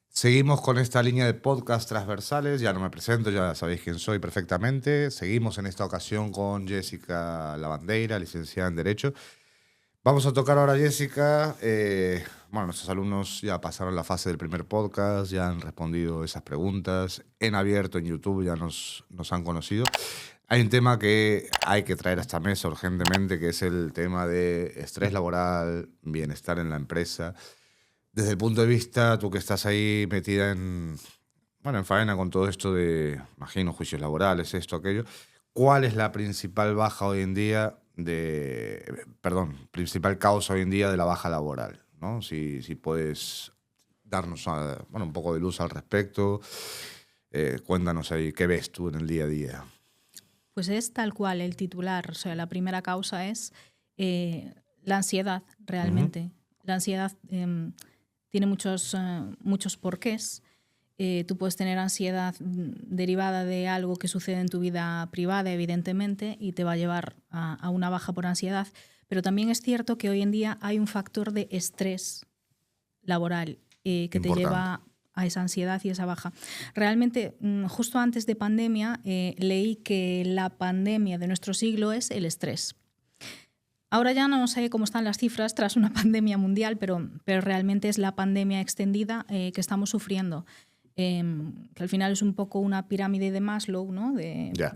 Seguimos con esta línea de podcast transversales. Ya no me presento, ya sabéis quién soy perfectamente. Seguimos en esta ocasión con Jessica Lavandeira, licenciada en Derecho. Vamos a tocar ahora, Jessica. Nuestros alumnos ya pasaron la fase del primer podcast, ya han respondido esas preguntas. En abierto, en YouTube, ya nos han conocido. Hay un tema que hay que traer a esta mesa urgentemente, que es el tema de estrés laboral, bienestar en la empresa. Desde el punto de vista, tú que estás ahí metida en faena con todo esto de, imagino, juicios laborales, esto, aquello, ¿cuál es la principal baja hoy en día principal causa hoy en día de la baja laboral, ¿no? Si puedes darnos un poco de luz al respecto, cuéntanos ahí, ¿qué ves tú en el día a día? Pues es tal cual el titular, o sea, la primera causa es la ansiedad, realmente. La ansiedad tiene muchos porqués. Tú puedes tener ansiedad derivada de algo que sucede en tu vida privada, evidentemente, y te va a llevar a una baja por ansiedad. Pero también es cierto que hoy en día hay un factor de estrés laboral que te lleva a esa ansiedad y esa baja. Realmente, justo antes de pandemia, leí que la pandemia de nuestro siglo es el estrés. Ahora ya no sé cómo están las cifras tras una pandemia mundial, pero realmente es la pandemia extendida que estamos sufriendo. Que al final es un poco una pirámide de Maslow, ¿no?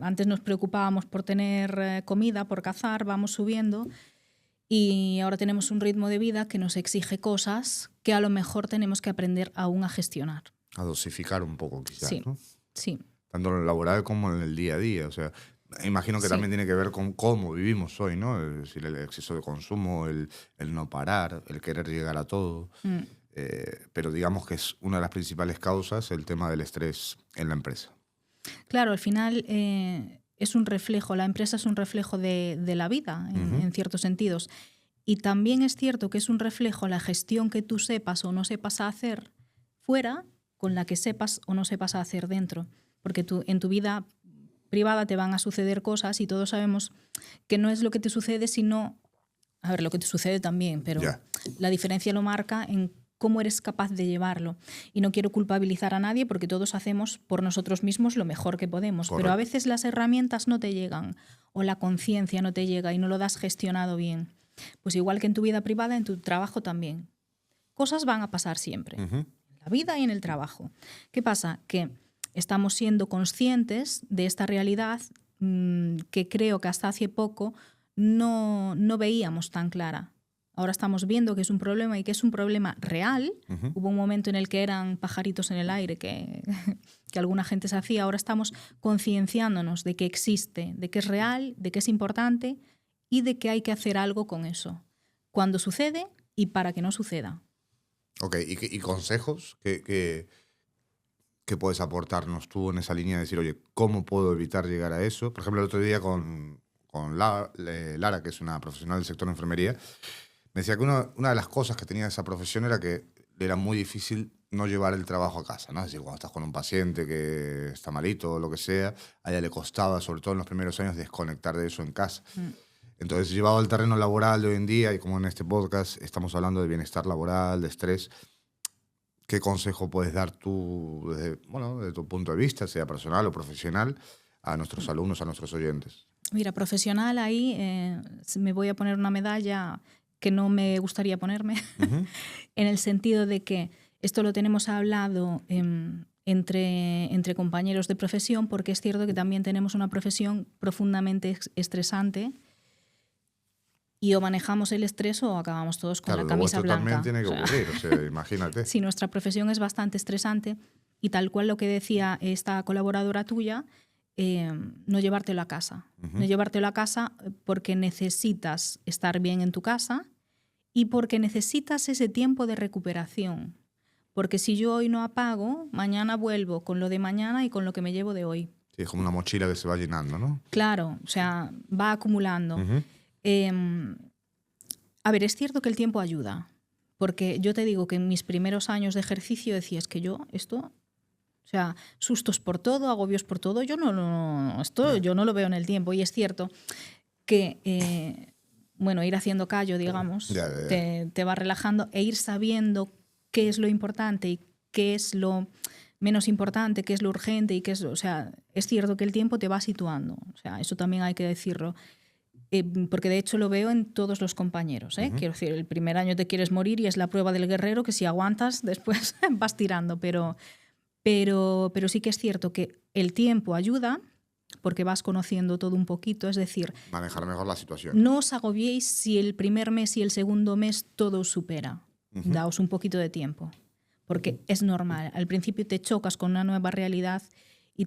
Antes nos preocupábamos por tener comida, por cazar, vamos subiendo, y ahora tenemos un ritmo de vida que nos exige cosas que a lo mejor tenemos que aprender aún a gestionar. A dosificar un poco, quizás, sí, ¿no? Sí. Tanto en lo laboral como en el día a día. O sea, imagino que también tiene que ver con cómo vivimos hoy, ¿no? Es decir, el exceso de consumo, el no parar, el querer llegar a todo. Pero digamos que es una de las principales causas el tema del estrés en la empresa. Claro, al final es un reflejo, la empresa es un reflejo de la vida en ciertos sentidos. Y también es cierto que es un reflejo la gestión que tú sepas o no sepas hacer fuera con la que sepas o no sepas hacer dentro. Porque en tu vida privada te van a suceder cosas y todos sabemos que no es lo que te sucede, sino... A ver, lo que te sucede también, pero la diferencia lo marca en cómo eres capaz de llevarlo. Y no quiero culpabilizar a nadie porque todos hacemos por nosotros mismos lo mejor que podemos. Correcto. Pero a veces las herramientas no te llegan o la conciencia no te llega y no lo das gestionado bien. Pues igual que en tu vida privada, en tu trabajo también. Cosas van a pasar siempre, en la vida y en el trabajo. ¿Qué pasa? Que estamos siendo conscientes de esta realidad que creo que hasta hace poco no veíamos tan clara. Ahora estamos viendo que es un problema y que es un problema real. Hubo un momento en el que eran pajaritos en el aire que alguna gente se hacía. Ahora estamos concienciándonos de que existe, de que es real, de que es importante y de que hay que hacer algo con eso. Cuando sucede y para que no suceda. Ok, ¿y consejos que puedes aportarnos tú en esa línea de decir, oye, ¿cómo puedo evitar llegar a eso? Por ejemplo, el otro día con Lara, que es una profesional del sector de enfermería, me decía que una de las cosas que tenía esa profesión era que era muy difícil no llevar el trabajo a casa, ¿no? Es decir, cuando estás con un paciente que está malito o lo que sea, a ella le costaba, sobre todo en los primeros años, desconectar de eso en casa. Entonces, llevado al terreno laboral de hoy en día, y como en este podcast estamos hablando de bienestar laboral, de estrés, ¿qué consejo puedes dar tú, desde tu punto de vista, sea personal o profesional, a nuestros alumnos, a nuestros oyentes? Mira, profesional ahí me voy a poner una medalla que no me gustaría ponerme, en el sentido de que esto lo tenemos hablado entre compañeros de profesión, porque es cierto que también tenemos una profesión profundamente estresante y o manejamos el estrés o acabamos todos con la camisa blanca. También tiene que ocurrir, o sea, imagínate. Si nuestra profesión es bastante estresante y tal cual lo que decía esta colaboradora tuya, no llevártelo a casa. No llevártelo a casa porque necesitas estar bien en tu casa y porque necesitas ese tiempo de recuperación. Porque si yo hoy no apago, mañana vuelvo con lo de mañana y con lo que me llevo de hoy. Sí, es como una mochila que se va llenando, ¿no? Claro, o sea, va acumulando. A ver, es cierto que el tiempo ayuda. Porque yo te digo que en mis primeros años de ejercicio decía, es que yo esto O sea, sustos por todo, agobios por todo, yo yo no lo veo en el tiempo. Y es cierto que, bueno, ir haciendo callo, digamos, te va relajando, e ir sabiendo qué es lo importante y qué es lo menos importante, qué es lo urgente y qué es... O sea, es cierto que el tiempo te va situando. O sea, eso también hay que decirlo. Porque de hecho lo veo en todos los compañeros. Quiero decir, el primer año te quieres morir y es la prueba del guerrero, que si aguantas, después vas tirando. Pero sí que es cierto que el tiempo ayuda, porque vas conociendo todo un poquito, es decir... Manejar mejor la situación. No os agobiéis si el primer mes y el segundo mes todo os supera. Daos un poquito de tiempo, porque es normal. Al principio te chocas con una nueva realidad y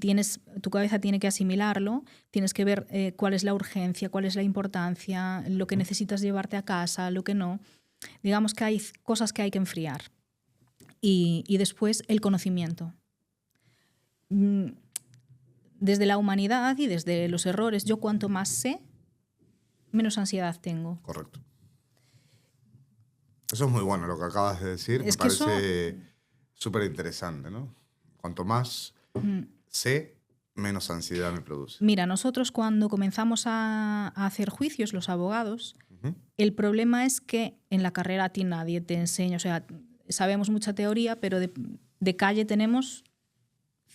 tu cabeza tiene que asimilarlo, tienes que ver cuál es la urgencia, cuál es la importancia, lo que necesitas llevarte a casa, lo que no. Digamos que hay cosas que hay que enfriar. Y después el conocimiento. Desde la humanidad y desde los errores, yo cuanto más sé, menos ansiedad tengo. Correcto. Eso es muy bueno lo que acabas de decir. Me parece súper interesante, ¿no? Cuanto más sé, menos ansiedad me produce. Mira, nosotros cuando comenzamos a hacer juicios, los abogados, el problema es que en la carrera a ti nadie te enseña. O sea, sabemos mucha teoría, pero de calle tenemos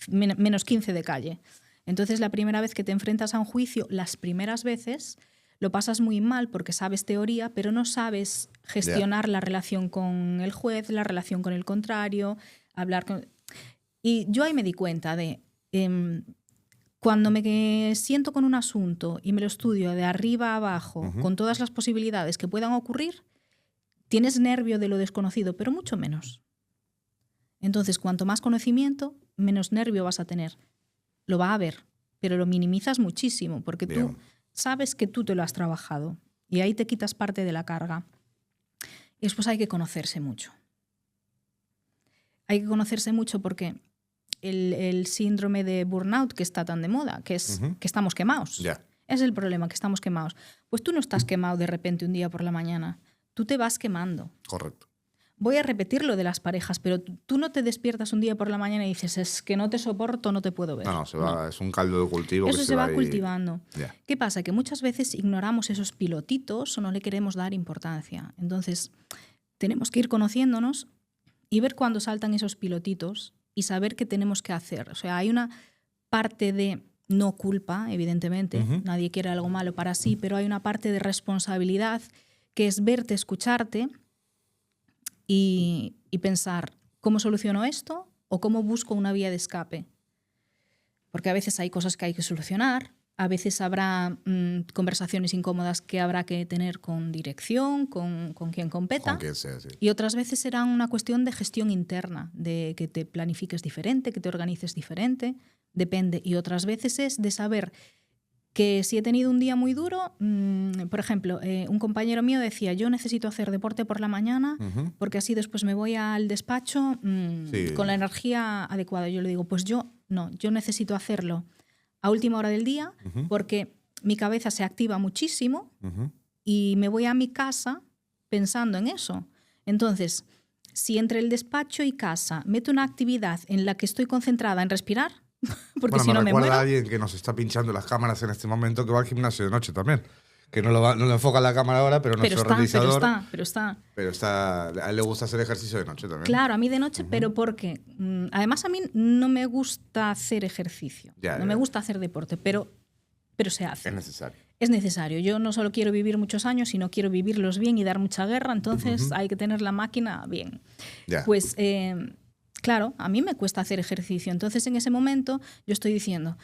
menos 15 de calle. Entonces, la primera vez que te enfrentas a un juicio, las primeras veces lo pasas muy mal porque sabes teoría, pero no sabes gestionar la relación con el juez, la relación con el contrario, hablar con... Y yo ahí me di cuenta de... cuando me siento con un asunto y me lo estudio de arriba a abajo, con todas las posibilidades que puedan ocurrir, tienes nervio de lo desconocido, pero mucho menos. Entonces, cuanto más conocimiento, menos nervio vas a tener. Lo va a haber, pero lo minimizas muchísimo porque tú sabes que tú te lo has trabajado y ahí te quitas parte de la carga. Y después hay que conocerse mucho. Hay que conocerse mucho porque el síndrome de burnout que está tan de moda, que es que estamos quemados. Es el problema, que estamos quemados. Pues tú no estás quemado de repente un día por la mañana. Tú te vas quemando. Correcto. Voy a repetir lo de las parejas, pero tú no te despiertas un día por la mañana y dices, es que no te soporto, no te puedo ver. No, es un caldo de cultivo. Eso que se va cultivando. Yeah. ¿Qué pasa? Que muchas veces ignoramos esos pilotitos o no le queremos dar importancia. Entonces, tenemos que ir conociéndonos y ver cuándo saltan esos pilotitos y saber qué tenemos que hacer. O sea, hay una parte de no culpa, evidentemente. Nadie quiere algo malo para sí, pero hay una parte de responsabilidad que es verte, escucharte y pensar, ¿cómo soluciono esto? ¿O cómo busco una vía de escape? Porque a veces hay cosas que hay que solucionar, a veces habrá conversaciones incómodas que habrá que tener con dirección, con quien competa. Con quien sea, sí. Y otras veces será una cuestión de gestión interna, de que te planifiques diferente, que te organices diferente, depende. Y otras veces es de saber que si he tenido un día muy duro, por ejemplo, un compañero mío decía, yo necesito hacer deporte por la mañana porque así después me voy al despacho con la energía adecuada. Yo le digo, pues yo necesito hacerlo a última hora del día porque mi cabeza se activa muchísimo y me voy a mi casa pensando en eso. Entonces, si entre el despacho y casa meto una actividad en la que estoy concentrada en respirar, porque si no me muero. Recuerda a alguien que nos está pinchando las cámaras en este momento que va al gimnasio de noche también. Que no lo enfoca la cámara ahora, pero nuestro realizador... Pero está. A él le gusta hacer ejercicio de noche también. Claro, a mí de noche, pero porque... además, a mí no me gusta hacer ejercicio. No me gusta hacer deporte, pero se hace. Es necesario. Es necesario. Yo no solo quiero vivir muchos años, sino quiero vivirlos bien y dar mucha guerra, entonces hay que tener la máquina bien. Pues... claro, a mí me cuesta hacer ejercicio. Entonces, en ese momento, yo estoy diciendo,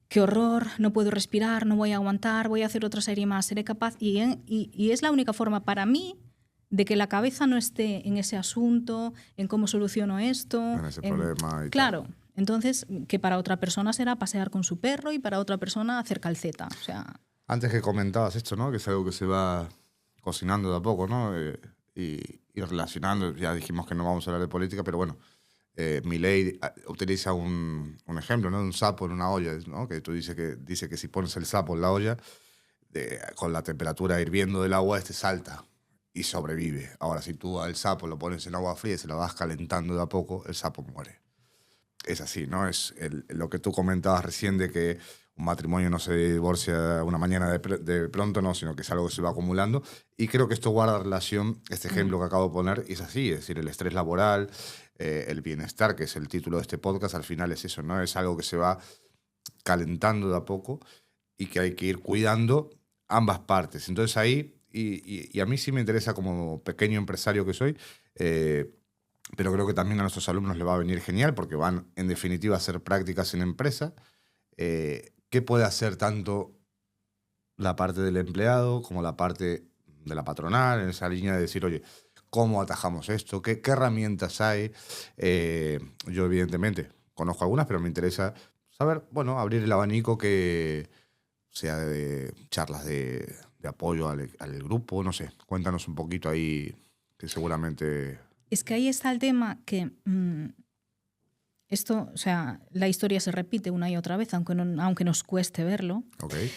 qué horror, no puedo respirar, no voy a aguantar, voy a hacer otra serie más, seré capaz. Y es la única forma para mí de que la cabeza no esté en ese asunto, en cómo soluciono esto. En ese problema. Claro. Entonces, que para otra persona será pasear con su perro y para otra persona hacer calceta. O sea... Antes que comentabas esto, ¿no? Que es algo que se va cocinando de a poco, ¿no? Y relacionando, ya dijimos que no vamos a hablar de política, pero bueno, Milei utiliza un ejemplo, ¿no? De un sapo en una olla, ¿no? Que tú dice que si pones el sapo en la olla, con la temperatura hirviendo del agua, salta y sobrevive. Ahora, si tú al sapo lo pones en agua fría y se lo vas calentando de a poco, el sapo muere. es así, ¿no? Es lo que tú comentabas recién de que un matrimonio no se divorcia una mañana de pronto, no, sino que es algo que se va acumulando. Y creo que esto guarda relación, este ejemplo que acabo de poner, es así, es decir, el estrés laboral, el bienestar, que es el título de este podcast, al final es eso, ¿no? Es algo que se va calentando de a poco y que hay que ir cuidando ambas partes. Entonces ahí, y a mí sí me interesa como pequeño empresario que soy, pero creo que también a nuestros alumnos les va a venir genial porque van, en definitiva, a hacer prácticas en empresa. ¿Qué puede hacer tanto la parte del empleado como la parte de la patronal en esa línea de decir, oye, ¿cómo atajamos esto? ¿Qué herramientas hay? Yo, evidentemente, conozco algunas, pero me interesa saber, bueno, abrir el abanico que sea de charlas de apoyo al grupo, no sé. Cuéntanos un poquito ahí, que seguramente... Es que ahí está el tema que esto, o sea, la historia se repite una y otra vez, aunque nos cueste verlo. Okay.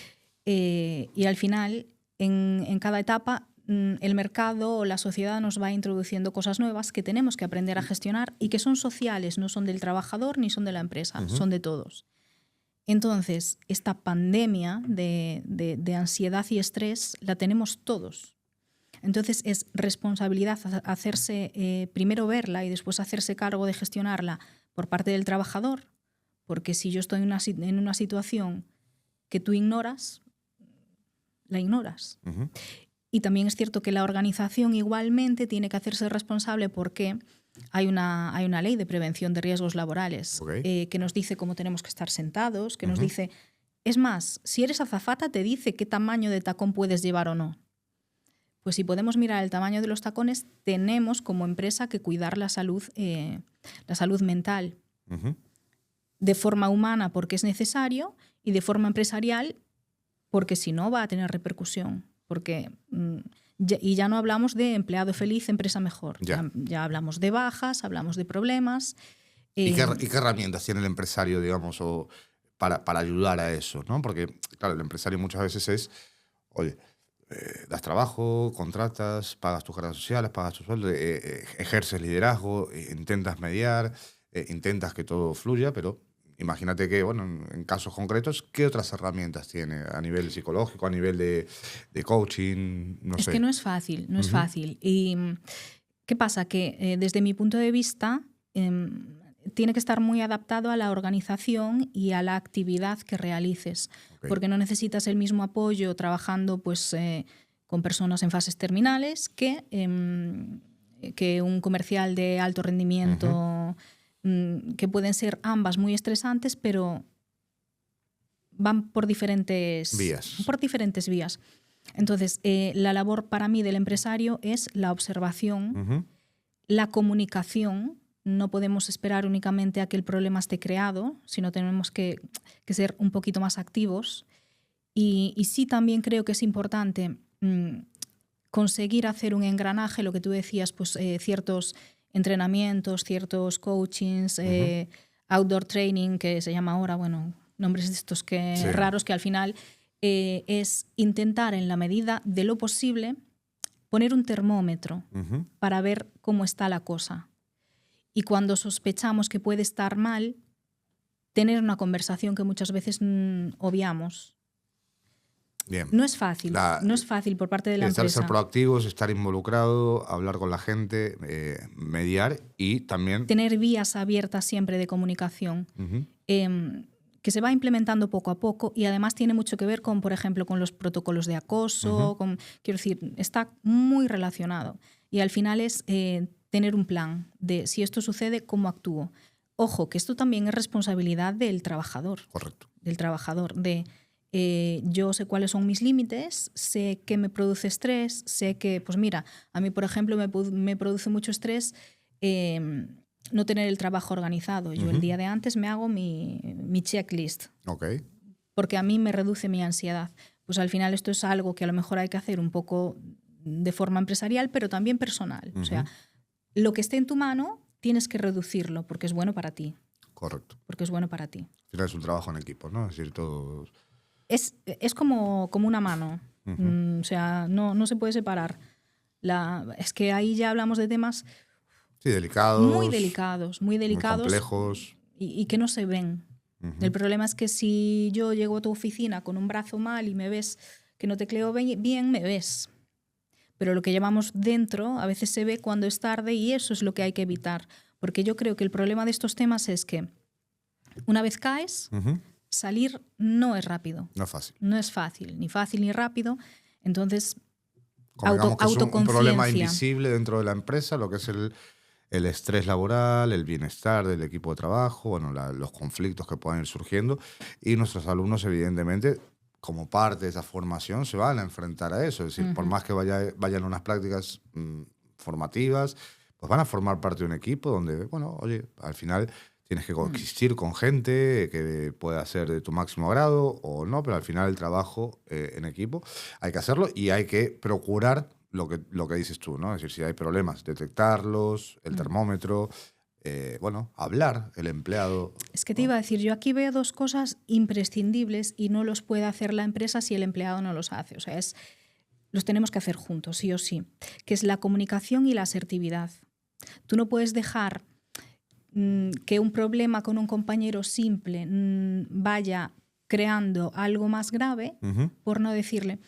Y al final, en cada etapa, el mercado o la sociedad nos va introduciendo cosas nuevas que tenemos que aprender a gestionar y que son sociales, no son del trabajador ni son de la empresa, son de todos. Entonces, esta pandemia de ansiedad y estrés la tenemos todos. Entonces, es responsabilidad hacerse, primero verla y después hacerse cargo de gestionarla por parte del trabajador, porque si yo estoy en una situación que tú ignoras, la ignoras. Y también es cierto que la organización igualmente tiene que hacerse responsable porque hay una ley de prevención de riesgos laborales que nos dice cómo tenemos que estar sentados, que nos dice... Es más, si eres azafata te dice qué tamaño de tacón puedes llevar o no. Pues si podemos mirar el tamaño de los tacones, tenemos como empresa que cuidar la salud mental. De forma humana porque es necesario y de forma empresarial porque si no va a tener repercusión. Porque, y ya no hablamos de empleado feliz, empresa mejor. Ya hablamos de bajas, hablamos de problemas. ¿Y qué herramientas tiene el empresario, digamos, para ayudar a eso, ¿no? Porque, claro, el empresario muchas veces es, oye, das trabajo, contratas, pagas tus cargas sociales, pagas tu sueldo, ejerces liderazgo, intentas mediar, intentas que todo fluya, pero imagínate que, bueno, en casos concretos, ¿qué otras herramientas tiene a nivel psicológico, a nivel de coaching? No sé. Es que no es fácil, no es fácil. ¿Y qué pasa? Que desde mi punto de vista tiene que estar muy adaptado a la organización y a la actividad que realices, porque no necesitas el mismo apoyo trabajando pues, con personas en fases terminales que un comercial de alto rendimiento, que pueden ser ambas muy estresantes, pero van por diferentes vías. Entonces, la labor para mí del empresario es la observación, la comunicación. No podemos esperar únicamente a que el problema esté creado, sino tenemos que ser un poquito más activos. Y sí también creo que es importante conseguir hacer un engranaje, lo que tú decías, pues ciertos entrenamientos, ciertos coachings, outdoor training, que se llama ahora, bueno, nombres de estos raros, que al final es intentar en la medida de lo posible poner un termómetro para ver cómo está la cosa. Y cuando sospechamos que puede estar mal, tener una conversación que muchas veces obviamos. Bien. No es fácil, no es fácil por parte de la empresa. Ser proactivos, estar involucrado, hablar con la gente, mediar y también... Tener vías abiertas siempre de comunicación, que se va implementando poco a poco y además tiene mucho que ver con, por ejemplo, con los protocolos de acoso, quiero decir, está muy relacionado. Y al final es tener un plan de si esto sucede, cómo actúo. Ojo, que esto también es responsabilidad del trabajador. Correcto. Del trabajador, yo sé cuáles son mis límites, sé que me produce estrés, sé que, pues mira, a mí, por ejemplo, me produce mucho estrés no tener el trabajo organizado. Yo el día de antes me hago mi checklist. Porque a mí me reduce mi ansiedad. Pues al final esto es algo que a lo mejor hay que hacer un poco de forma empresarial, pero también personal. O sea, lo que esté en tu mano tienes que reducirlo porque es bueno para ti. Correcto. Porque es bueno para ti. Al final es un trabajo en equipo, ¿no? Es decir, todos... Es como una mano. O sea, no se puede separar. Es que ahí ya hablamos de temas... Sí, delicados. Muy delicados. Muy complejos. y que no se ven. El problema es que si yo llego a tu oficina con un brazo mal y me ves que no tecleo bien, me ves. Pero lo que llevamos dentro a veces se ve cuando es tarde y eso es lo que hay que evitar. Porque yo creo que el problema de estos temas es que una vez caes, salir no es rápido. No es fácil. No es fácil ni rápido. Entonces, Como que es un autoconciencia. problema invisible dentro de la empresa, lo que es el estrés laboral, el bienestar del equipo de trabajo, bueno, los conflictos que puedan ir surgiendo. Y nuestros alumnos, evidentemente, como parte de esa formación, se van a enfrentar a eso. Es decir, por más que vayan a unas prácticas formativas, pues van a formar parte de un equipo donde, bueno, oye, al final tienes que coexistir con gente que pueda ser de tu máximo grado o no, pero al final el trabajo en equipo hay que hacerlo y hay que procurar lo que dices tú, ¿no? Es decir, si hay problemas, detectarlos, el termómetro, bueno, hablar, el empleado. Es que te iba a decir, yo aquí veo dos cosas imprescindibles y no los puede hacer la empresa si el empleado no los hace. O sea, los tenemos que hacer juntos, sí o sí, que es la comunicación y la asertividad. Tú no puedes dejar que un problema con un compañero simple vaya creando algo más grave por no decirle,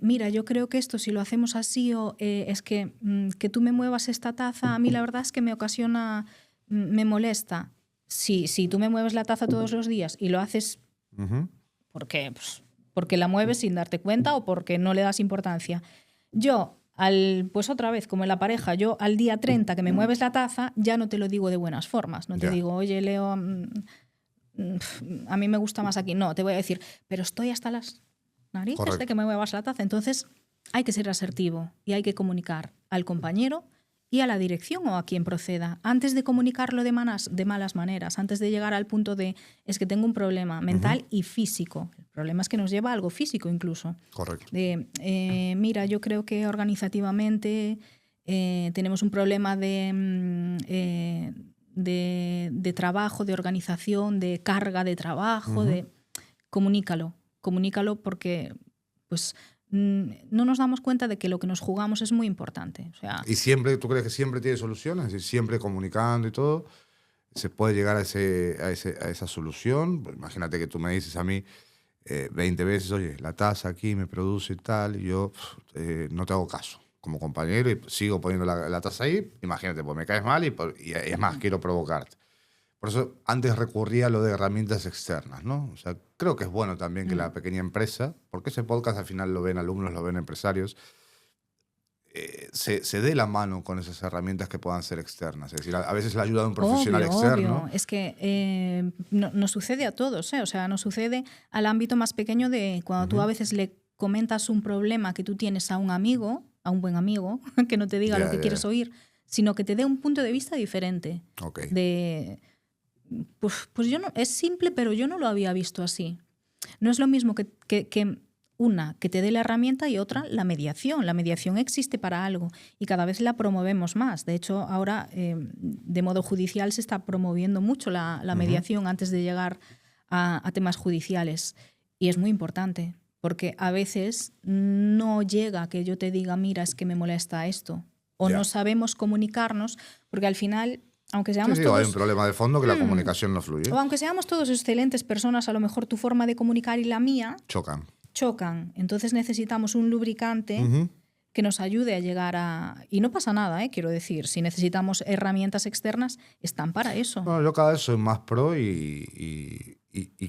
mira, yo creo que esto si lo hacemos así o es que tú me muevas esta taza, a mí la verdad es que me ocasiona, me molesta. Si tú me mueves la taza todos los días y lo haces porque, pues, porque la mueves sin darte cuenta o porque no le das importancia. Yo, pues otra vez, como en la pareja, yo al día 30 que me mueves la taza, ya no te lo digo de buenas formas. No te digo, oye, Leo, a mí me gusta más aquí. No, te voy a decir, pero estoy hasta las narices de que me muevas la taza. Entonces, hay que ser asertivo y hay que comunicar al compañero y a la dirección o a quien proceda, antes de comunicarlo de malas maneras, antes de llegar al punto de, es que tengo un problema mental y físico. El problema es que nos lleva a algo físico incluso. Correcto. Mira, yo creo que organizativamente tenemos un problema de trabajo, de organización, de carga de trabajo. Comunícalo porque pues no nos damos cuenta de que lo que nos jugamos es muy importante. O sea, ¿Y siempre, tú crees que siempre tiene soluciones? Es decir, siempre comunicando y todo, ¿se puede llegar a esa solución? Pues imagínate que tú me dices a mí 20 veces, oye, la taza aquí me produce tal, y yo no te hago caso como compañero y sigo poniendo la taza ahí. Imagínate, pues me caes mal y es más, quiero provocarte. Por eso antes recurría a lo de herramientas externas, ¿no? O sea, creo que es bueno también que la pequeña empresa, porque ese podcast al final lo ven alumnos, lo ven empresarios, se dé la mano con esas herramientas que puedan ser externas. Es decir, a veces la ayuda de un profesional externo. Obvio. Es que nos sucede a todos, ¿eh? O sea, nos sucede al ámbito más pequeño de cuando tú a veces le comentas un problema que tú tienes a un amigo, a un buen amigo, que no te diga lo que quieres oír, sino que te dé un punto de vista diferente. Pues yo no, es simple, pero yo no lo había visto así. No es lo mismo que una, que te dé la herramienta y otra, la mediación. La mediación existe para algo y cada vez la promovemos más. De hecho, ahora de modo judicial se está promoviendo mucho la mediación antes de llegar a temas judiciales. Y es muy importante porque a veces no llega que yo te diga, mira, es que me molesta esto. O no sabemos comunicarnos porque al final... Aunque seamos todos, hay un problema de fondo que la comunicación no fluye. O aunque seamos todos excelentes personas, a lo mejor tu forma de comunicar y la mía chocan. Entonces necesitamos un lubricante que nos ayude a llegar a... Y no pasa nada, quiero decir. Si necesitamos herramientas externas, están para eso. Bueno, yo cada vez soy más pro y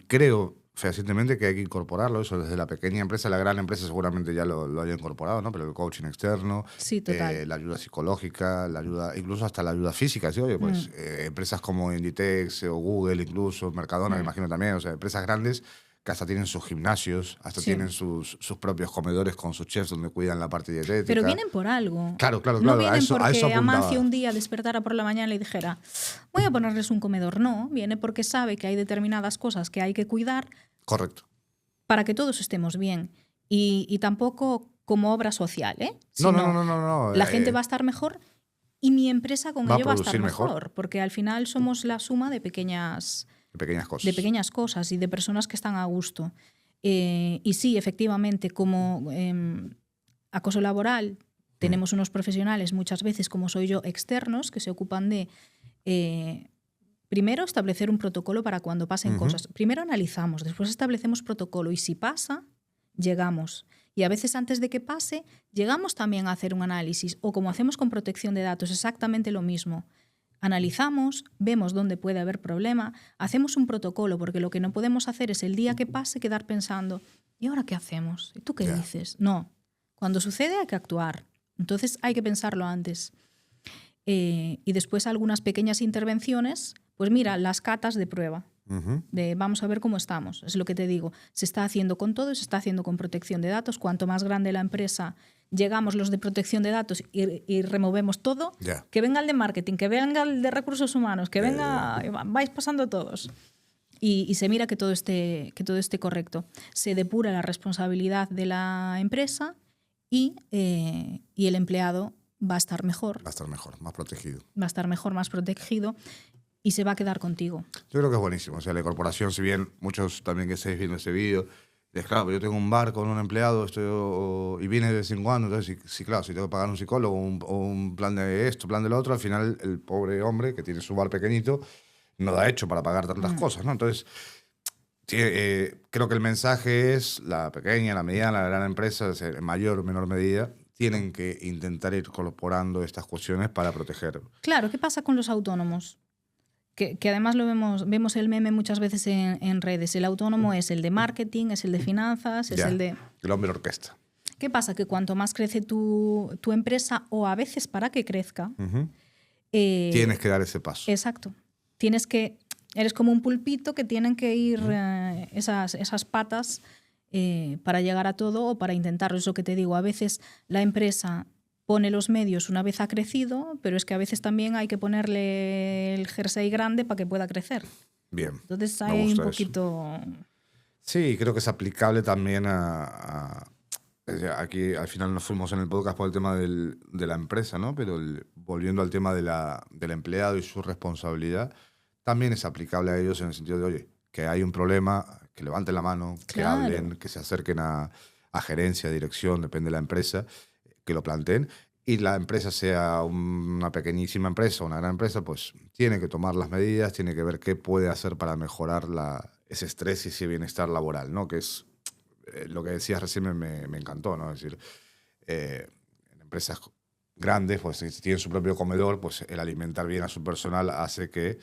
creo fehacientemente que hay que incorporarlo, eso desde la pequeña empresa. La gran empresa seguramente ya lo haya incorporado, ¿no? Pero el coaching externo, sí, total. la ayuda psicológica, la ayuda, incluso hasta la ayuda física. ¿Sí? Oye, pues empresas como Inditex o Google, incluso Mercadona, me imagino también, o sea, empresas grandes que hasta tienen sus gimnasios, hasta tienen sus propios comedores con sus chefs donde cuidan la parte dietética. Pero vienen por algo. Claro. No vienen porque Amancio un día despertara por la mañana y le dijera, voy a ponerles un comedor. No, viene porque sabe que hay determinadas cosas que hay que cuidar. Correcto. Para que todos estemos bien. Y tampoco como obra social, ¿eh? No. La gente va a estar mejor y mi empresa con ello va a estar mejor. Porque al final somos la suma de pequeñas cosas. De pequeñas cosas y de personas que están a gusto. Y sí, efectivamente, como acoso laboral, tenemos unos profesionales muchas veces, como soy yo, externos, que se ocupan de primero establecer un protocolo para cuando pasen cosas. Primero analizamos, después establecemos protocolo y si pasa, llegamos. Y a veces antes de que pase, llegamos también a hacer un análisis o como hacemos con protección de datos, exactamente lo mismo. Analizamos, vemos dónde puede haber problema, hacemos un protocolo porque lo que no podemos hacer es el día que pase quedar pensando ¿y ahora qué hacemos? ¿Y tú qué dices? No, cuando sucede hay que actuar. Entonces hay que pensarlo antes. Y después algunas pequeñas intervenciones, pues mira, las catas de prueba. De vamos a ver cómo estamos, es lo que te digo. Se está haciendo con todo, se está haciendo con protección de datos. Cuanto más grande la empresa, llegamos los de protección de datos y removemos todo. Que venga el de marketing, que venga el de recursos humanos, que venga, vais pasando todos. Y se mira que todo esté correcto. Se depura la responsabilidad de la empresa y el empleado va a estar mejor. Va a estar mejor, más protegido. Va a estar mejor, más protegido. Y se va a quedar contigo. Yo creo que es buenísimo. O sea, la corporación, si bien muchos también que estéis viendo ese vídeo, es claro, yo tengo un bar con un empleado y viene de vez en cuando, entonces, sí, claro, si tengo que pagar un psicólogo o un plan de esto, plan de lo otro, al final el pobre hombre que tiene su bar pequeñito no da hecho para pagar tantas cosas, ¿no? Entonces, creo que el mensaje es la pequeña, la mediana, la gran empresa, en mayor o menor medida, tienen que intentar ir incorporando estas cuestiones para proteger. Claro, ¿qué pasa con los autónomos? Que además lo vemos el meme muchas veces en redes. El autónomo es el de marketing, es el de finanzas, es el de... El hombre orquesta. ¿Qué pasa? Que cuanto más crece tu empresa, o a veces para que crezca... tienes que dar ese paso. Exacto. Eres como un pulpito que tienen que ir esas patas para llegar a todo o para intentarlo. Es lo que te digo. A veces la empresa pone los medios una vez ha crecido, pero es que a veces también hay que ponerle el jersey grande para que pueda crecer. Bien. Entonces hay un poquito... Eso. Sí, creo que es aplicable también aquí al final nos fuimos en el podcast por el tema de la empresa, ¿no? Pero volviendo al tema del empleado y su responsabilidad, también es aplicable a ellos en el sentido de, oye, que hay un problema, que levanten la mano, que hablen, que se acerquen a gerencia, dirección, depende de la empresa, que lo planteen, y la empresa sea una pequeñísima empresa o una gran empresa, pues tiene que tomar las medidas, tiene que ver qué puede hacer para mejorar ese estrés y ese bienestar laboral, ¿no? Que es lo que decías recién me encantó, ¿no? Es decir, en empresas grandes, pues si tienen su propio comedor, pues el alimentar bien a su personal hace que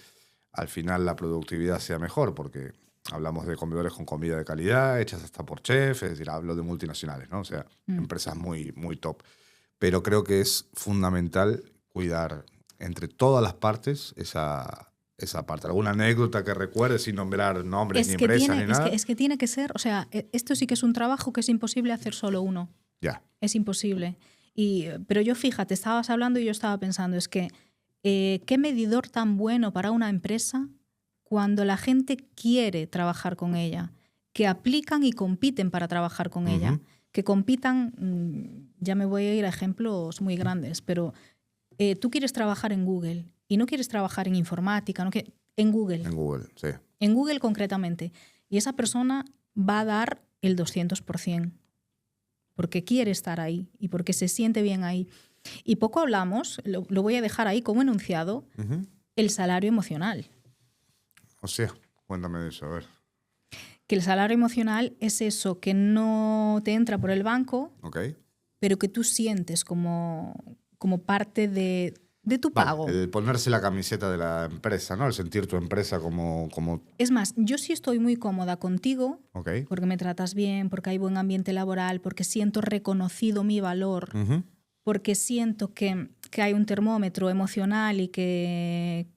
al final la productividad sea mejor, porque hablamos de comedores con comida de calidad, hechas hasta por chef, es decir, hablo de multinacionales, ¿no? O sea, empresas muy, muy top. Pero creo que es fundamental cuidar entre todas las partes esa parte. ¿Alguna anécdota que recuerdes sin nombrar nombres ni empresas ni nada? Es que tiene que ser, o sea, esto sí que es un trabajo que es imposible hacer solo uno. Ya. Es imposible. Pero yo, fíjate, estabas hablando y yo estaba pensando, es que qué medidor tan bueno para una empresa cuando la gente quiere trabajar con ella, que aplican y compiten para trabajar con ella, que compitan, ya me voy a ir a ejemplos muy grandes, pero tú quieres trabajar en Google y no quieres trabajar en informática, ¿no? En Google. En Google, sí. En Google concretamente. Y esa persona va a dar el 200%, porque quiere estar ahí y porque se siente bien ahí. Y poco hablamos, lo voy a dejar ahí como enunciado, el salario emocional. O sea, cuéntame de eso, a ver. Que el salario emocional es eso que no te entra por el banco, pero que tú sientes como parte de tu pago. El ponerse la camiseta de la empresa, ¿no? El sentir tu empresa como... Es más, yo sí estoy muy cómoda contigo, porque me tratas bien, porque hay buen ambiente laboral, porque siento reconocido mi valor, porque siento que hay un termómetro emocional y que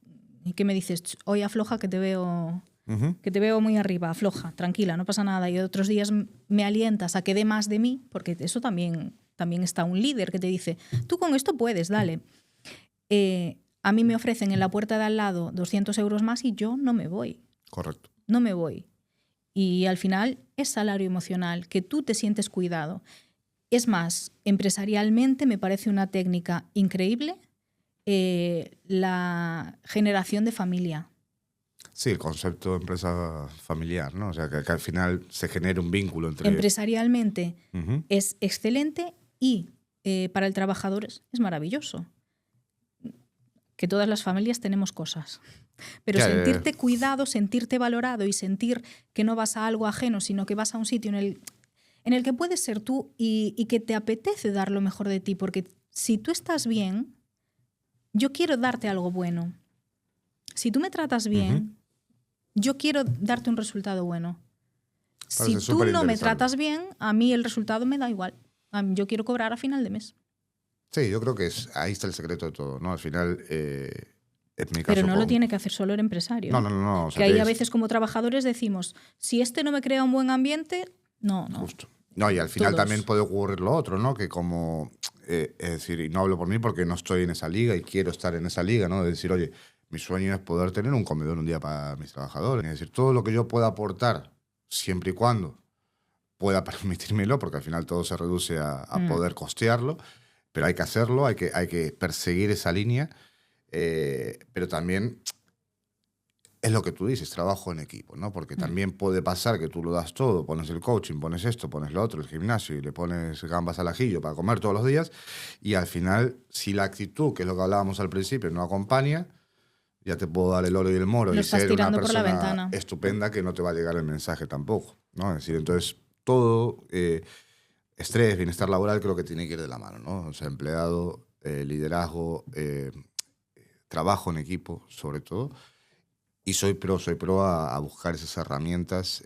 me dices, hoy afloja que te veo... que te veo muy arriba, afloja, tranquila, no pasa nada. Y otros días me alientas a que dé más de mí, porque eso también está un líder que te dice, tú con esto puedes, dale. A mí me ofrecen en la puerta de al lado 200 euros más y yo no me voy. Correcto. No me voy. Y al final es salario emocional, que tú te sientes cuidado. Es más, empresarialmente me parece una técnica increíble la generación de familia. Sí, el concepto de empresa familiar, ¿no? O sea, que al final se genere un vínculo entre... Empresarialmente es excelente y para el trabajador es maravilloso. que todas las familias tenemos cosas. Pero Ya, sentirte cuidado, sentirte valorado y sentir que no vas a algo ajeno, sino que vas a un sitio en el que puedes ser tú y que te apetece dar lo mejor de ti. Porque si tú estás bien, yo quiero darte algo bueno. Si tú me tratas bien, yo quiero darte un resultado bueno. Si tú no me tratas bien, a mí el resultado me da igual. Yo quiero cobrar a final de mes. Sí, yo creo que ahí está el secreto de todo, ¿no? Al final, en mi caso... Pero no lo tiene que hacer solo el empresario. No. O sea, que ahí a veces como trabajadores decimos, si este no me crea un buen ambiente, no. Justo. No, y al final Todos. también puede ocurrir lo otro, ¿no? Que como, es decir, y no hablo por mí porque no estoy en esa liga y quiero estar en esa liga, ¿no? De decir, oye, mi sueño es poder tener un comedor un día para mis trabajadores. Es decir, todo lo que yo pueda aportar, siempre y cuando pueda permitírmelo, porque al final todo se reduce a poder costearlo, pero hay que hacerlo, hay que perseguir esa línea, pero también es lo que tú dices, trabajo en equipo, ¿no? Porque también puede pasar que tú lo das todo, pones el coaching, pones esto, pones lo otro, el gimnasio, y le pones gambas al ajillo para comer todos los días, y al final, si la actitud, que es lo que hablábamos al principio, no acompaña, ya te puedo dar el oro y el moro y ser una persona estupenda que no te va a llegar el mensaje tampoco, ¿no? Es decir, entonces, todo, estrés, bienestar laboral, creo que tiene que ir de la mano, ¿no? O sea, empleado, liderazgo, trabajo en equipo, sobre todo. Y soy pro a buscar esas herramientas.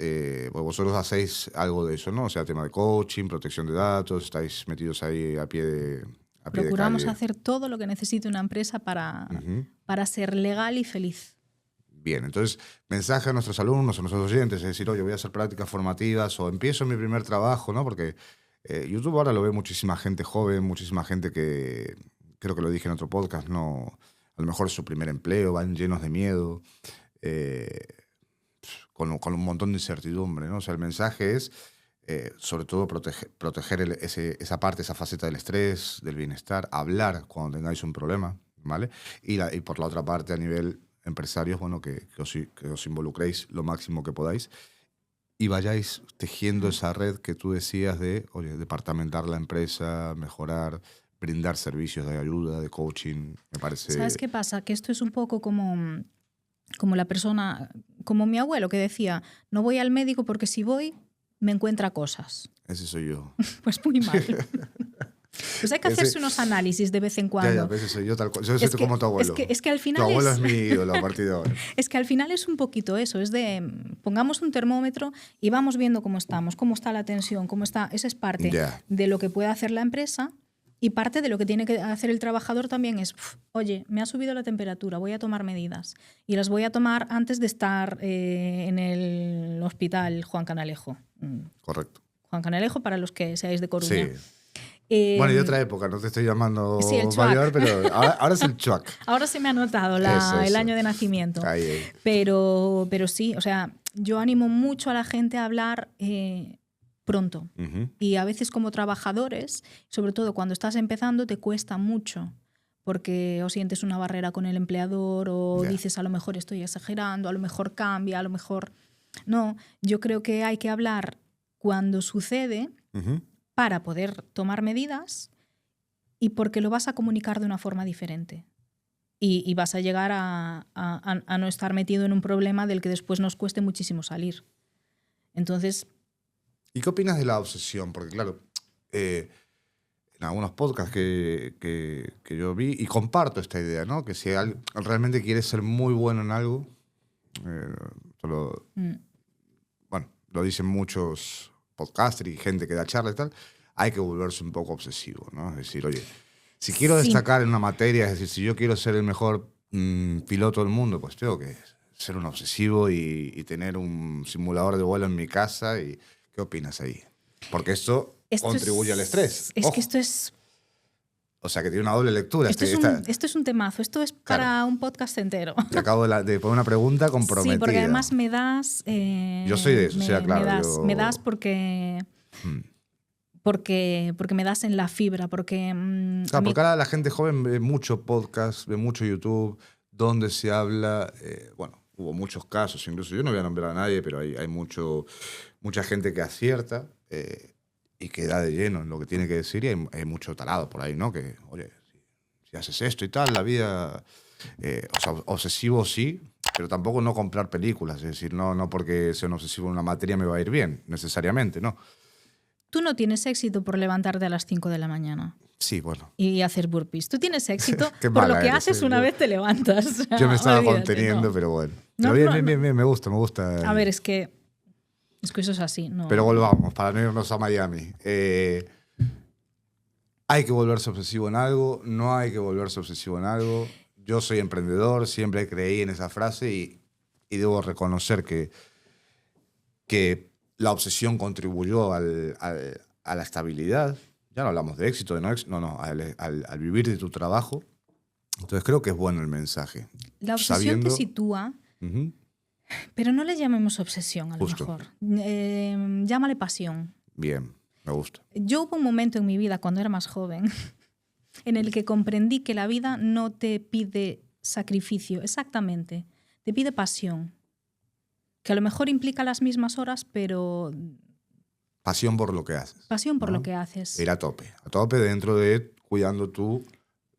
Vosotros hacéis algo de eso, ¿no? O sea, tema de coaching, protección de datos, estáis metidos ahí a pie de calle. Procuramos hacer todo lo que necesite una empresa para ser legal y feliz. Bien, entonces, mensaje a nuestros alumnos, a nuestros oyentes, es decir, oye, voy a hacer prácticas formativas o empiezo mi primer trabajo, ¿no? Porque YouTube ahora lo ve muchísima gente joven, muchísima gente que, creo que lo dije en otro podcast, no, a lo mejor es su primer empleo, van llenos de miedo. Con un montón de incertidumbre, ¿no? O sea, el mensaje es, sobre todo, proteger esa parte, esa faceta del estrés, del bienestar, hablar cuando tengáis un problema, ¿vale? Y por la otra parte, a nivel empresarios, bueno, que os involucréis lo máximo que podáis y vayáis tejiendo esa red que tú decías de, oye, departamentar la empresa, mejorar, brindar servicios de ayuda, de coaching, me parece... ¿Sabes qué pasa? Que esto es un poco como la persona, como mi abuelo que decía, no voy al médico porque si voy me encuentra cosas. Ese soy yo. Pues muy mal. Pues hay que hacerse unos análisis de vez en cuando. Ya, ese soy yo tal cual. Yo soy como tu abuelo. Es que al final tu abuelo es mi ídolo a partir de ahora. Es que al final es un poquito eso, es de pongamos un termómetro y vamos viendo cómo estamos, cómo está la tensión, cómo está. Esa es parte de lo que puede hacer la empresa. Y parte de lo que tiene que hacer el trabajador también es, oye, me ha subido la temperatura, voy a tomar medidas. Y las voy a tomar antes de estar en el hospital Juan Canalejo. Correcto. Juan Canalejo para los que seáis de Coruña. Sí. Bueno, y de otra época, no te estoy llamando mayor, pero ahora es el chuac. Ahora se me ha notado el año de nacimiento. Ahí. Pero sí, o sea, yo animo mucho a la gente a hablar... pronto. Y a veces como trabajadores, sobre todo cuando estás empezando, te cuesta mucho porque o sientes una barrera con el empleador o dices a lo mejor estoy exagerando, a lo mejor cambia, a lo mejor... No, yo creo que hay que hablar cuando sucede para poder tomar medidas y porque lo vas a comunicar de una forma diferente. Y vas a llegar a no estar metido en un problema del que después nos cueste muchísimo salir. Entonces... ¿Y qué opinas de la obsesión? Porque claro, en algunos podcasts que yo vi, y comparto esta idea, ¿no? Que si realmente quieres ser muy bueno en algo, bueno, lo dicen muchos podcasters y gente que da charlas y tal, hay que volverse un poco obsesivo, ¿no? Es decir, oye, si quiero destacar en una materia, es decir, si yo quiero ser el mejor piloto del mundo, pues tengo que ser un obsesivo y tener un simulador de vuelo en mi casa y... ¿Qué opinas ahí? Porque esto contribuye al estrés. Es que esto es... O sea, que tiene una doble lectura. Esto es un temazo. Esto es para un podcast entero. Te acabo de poner una pregunta comprometida. Sí, porque además me das... yo soy de eso, claro. Me das porque me das en la fibra. Porque, porque ahora la gente joven ve mucho podcast, ve mucho YouTube, donde se habla... bueno, hubo muchos casos, incluso yo no voy a nombrar a nadie, pero hay mucha gente que acierta y que da de lleno en lo que tiene que decir y hay mucho tarado por ahí, ¿no? Que, oye, si si haces esto y tal, la vida... o sea, obsesivo sí, pero tampoco no comprar películas. Es decir, no porque sea un obsesivo en una materia me va a ir bien, necesariamente, ¿no? Tú no tienes éxito por levantarte a las 5 de la mañana. Sí, bueno. Y hacer burpees. Tú tienes éxito Qué por lo mala que eres, haces una vez te levantas. Yo me estaba Olvídate, conteniendo, no. pero bueno. No, Pero no, bien, no. me gusta. A ver, es que eso es así. No. Pero volvamos, para no irnos a Miami. ¿Hay que volverse obsesivo en algo? ¿No hay que volverse obsesivo en algo? Yo soy emprendedor, siempre creí en esa frase y debo reconocer que la obsesión contribuyó a la estabilidad. Ya no hablamos de éxito, de no éxito, al vivir de tu trabajo. Entonces creo que es bueno el mensaje. La obsesión te sitúa, pero no le llamemos obsesión a lo mejor. Llámale pasión. Bien, me gusta. Yo hubo un momento en mi vida, cuando era más joven, en el que comprendí que la vida no te pide sacrificio, exactamente, te pide pasión. Que a lo mejor implica las mismas horas, pero... Pasión por lo que haces. Pasión por lo que haces. Ir a tope dentro de cuidando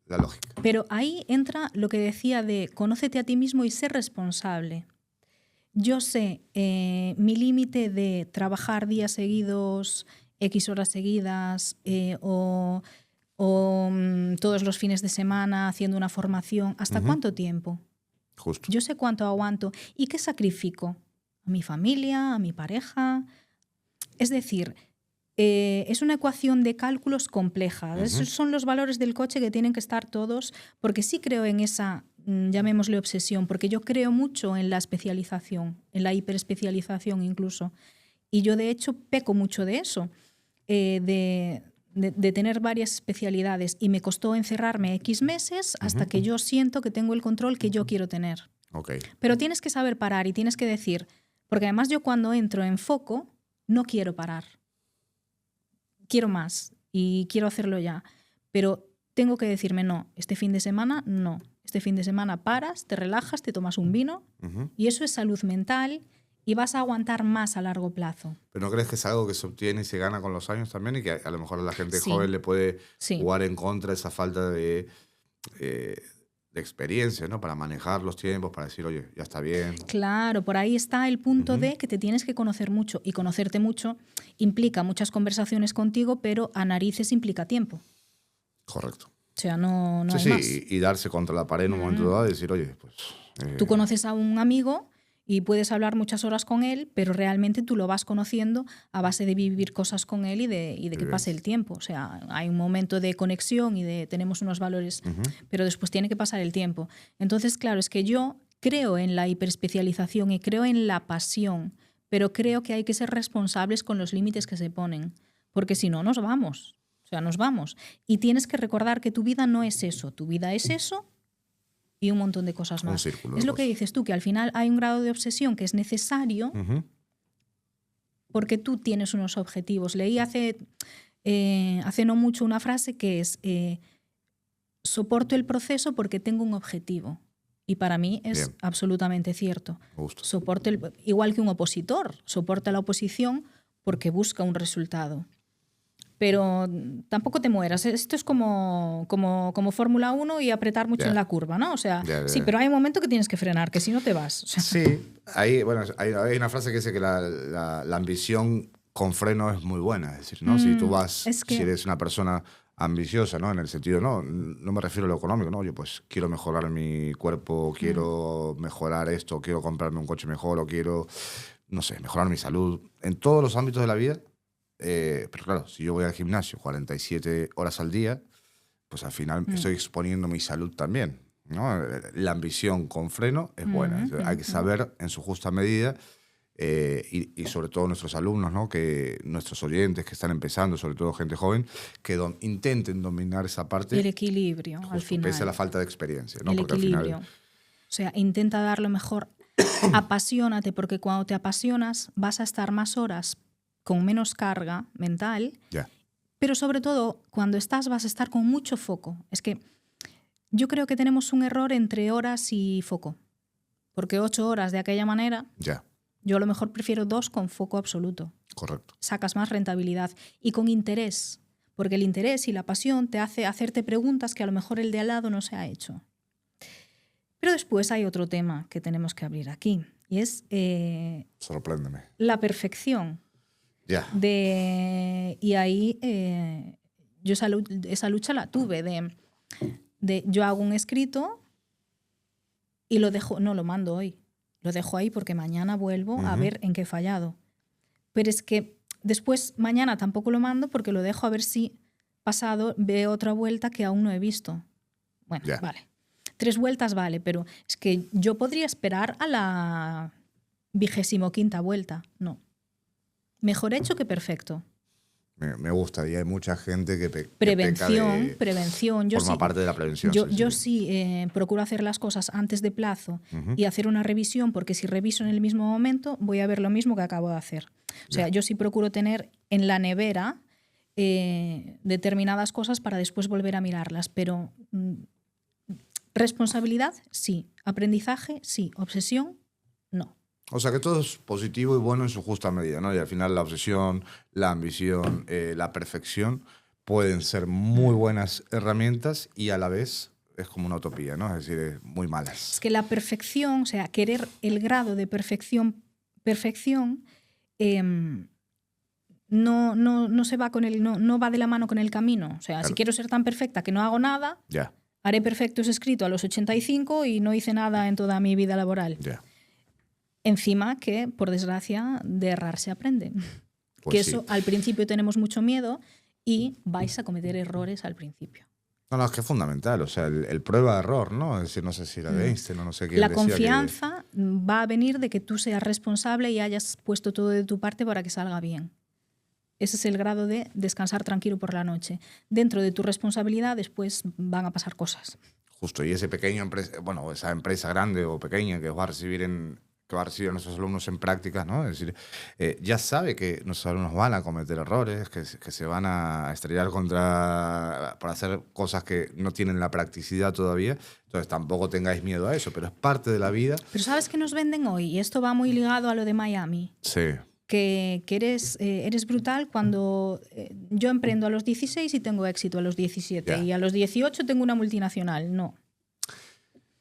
la lógica. Pero ahí entra lo que decía de conócete a ti mismo y ser responsable. Yo sé mi límite de trabajar días seguidos, X horas seguidas, o todos los fines de semana haciendo una formación. ¿Hasta cuánto tiempo? Justo. Yo sé cuánto aguanto y qué sacrifico. A mi familia, a mi pareja. Es decir, es una ecuación de cálculos compleja. Esos son los valores del coche que tienen que estar todos, porque sí creo en esa, llamémosle obsesión, porque yo creo mucho en la especialización, en la hiperespecialización incluso. Y yo, de hecho, peco mucho de eso, de tener varias especialidades. Y me costó encerrarme X meses hasta que yo siento que tengo el control que yo quiero tener. Okay. Pero tienes que saber parar y tienes que decir, porque además yo cuando entro en foco, no quiero parar. Quiero más y quiero hacerlo ya. Pero tengo que decirme, no, este fin de semana no. Este fin de semana paras, te relajas, te tomas un vino y eso es salud mental y vas a aguantar más a largo plazo. ¿Pero no crees que es algo que se obtiene y se gana con los años también y que a lo mejor a la gente joven le puede jugar en contra esa falta de experiencia, ¿no? Para manejar los tiempos, para decir, oye, ya está bien. Claro, por ahí está el punto de que te tienes que conocer mucho y conocerte mucho implica muchas conversaciones contigo, pero a narices implica tiempo. Correcto. O sea, no hay más. Y darse contra la pared en un momento dado y decir, oye, pues... Tú conoces a un amigo y puedes hablar muchas horas con él, pero realmente tú lo vas conociendo a base de vivir cosas con él y de que pase el tiempo. O sea, hay un momento de conexión y tenemos unos valores, pero después tiene que pasar el tiempo. Entonces, claro, es que yo creo en la hiperespecialización y creo en la pasión, pero creo que hay que ser responsables con los límites que se ponen, porque si no, nos vamos. O sea, nos vamos. Y tienes que recordar que tu vida no es eso. Tu vida es eso y un montón de cosas más. Es lo que dices tú, que al final hay un grado de obsesión que es necesario porque tú tienes unos objetivos. Leí hace no mucho una frase que es soporto el proceso porque tengo un objetivo. Y para mí es absolutamente cierto. Soporto igual que un opositor, soporta la oposición porque busca un resultado. Pero tampoco te mueras. Esto es como Fórmula 1 y apretar mucho en la curva, ¿no? O sea, sí, pero hay un momento que tienes que frenar, que si no te vas. O sea. Sí, hay una frase que dice que la ambición con freno es muy buena. Es decir, ¿no? Si tú vas, si eres una persona ambiciosa, ¿no? En el sentido, no me refiero a lo económico, ¿no? Oye, pues quiero mejorar mi cuerpo, quiero mejorar esto, quiero comprarme un coche mejor o quiero, no sé, mejorar mi salud. En todos los ámbitos de la vida. Pero claro, si yo voy al gimnasio 47 horas al día, pues al final estoy exponiendo mi salud también, ¿no? La ambición con freno es buena. Hay que saber en su justa medida y sobre todo nuestros alumnos, ¿no? Que nuestros oyentes que están empezando, sobre todo gente joven, que intenten dominar esa parte. El equilibrio, al final. Pese a la falta de experiencia, ¿no? El porque equilibrio. Al final... O sea, intenta dar lo mejor. Apasionate, porque cuando te apasionas vas a estar más horas con menos carga mental, pero sobre todo cuando vas a estar con mucho foco. Es que yo creo que tenemos un error entre horas y foco, porque 8 horas de aquella manera, yo a lo mejor prefiero 2 con foco absoluto. Correcto. Sacas más rentabilidad y con interés, porque el interés y la pasión te hace hacerte preguntas que a lo mejor el de al lado no se ha hecho. Pero después hay otro tema que tenemos que abrir aquí, y es Sorpréndeme. la perfección. Ya. Y ahí yo esa lucha la tuve de yo hago un escrito y lo dejo, no lo mando hoy, lo dejo ahí porque mañana vuelvo a ver en qué he fallado. Pero es que después mañana tampoco lo mando porque lo dejo a ver si pasado veo otra vuelta que aún no he visto. Bueno, vale. 3 vueltas vale, pero es que yo podría esperar a la 25ª vuelta. No. Mejor hecho que perfecto. Me gusta, y hay mucha gente que prevención. Yo forma sí, parte de la prevención. Yo sí procuro hacer las cosas antes de plazo y hacer una revisión, porque si reviso en el mismo momento voy a ver lo mismo que acabo de hacer. O sea, yo sí procuro tener en la nevera determinadas cosas para después volver a mirarlas, pero responsabilidad, sí. Aprendizaje, sí. Obsesión, no. O sea que todo es positivo y bueno en su justa medida, ¿no? Y al final la obsesión, la ambición, la perfección pueden ser muy buenas herramientas y a la vez es como una utopía, ¿no? Es decir, es muy malas. Es que la perfección, o sea, querer el grado de perfección no se va con no va de la mano con el camino. O sea, claro. Si quiero ser tan perfecta que no hago nada, haré perfecto ese escrito a los 85 y no hice nada en toda mi vida laboral. Encima que, por desgracia, de errar se aprende. Pues que eso al principio tenemos mucho miedo y vais a cometer errores al principio. No, es que es fundamental. O sea, el prueba-error, ¿no? Es decir, no sé si era de Einstein o no sé quién La decía confianza va a venir de que tú seas responsable y hayas puesto todo de tu parte para que salga bien. Ese es el grado de descansar tranquilo por la noche. Dentro de tu responsabilidad después van a pasar cosas. Justo, y ese pequeño esa empresa grande o pequeña que va a recibir a nuestros alumnos en prácticas, ¿no? Es decir, ya sabe que nuestros alumnos van a cometer errores, que se van a estrellar para hacer cosas que no tienen la practicidad todavía. Entonces tampoco tengáis miedo a eso, pero es parte de la vida. Pero ¿sabes qué nos venden hoy? Y esto va muy ligado a lo de Miami. Sí. Que eres brutal cuando yo emprendo a los 16 y tengo éxito a los 17 y a los 18 tengo una multinacional. No.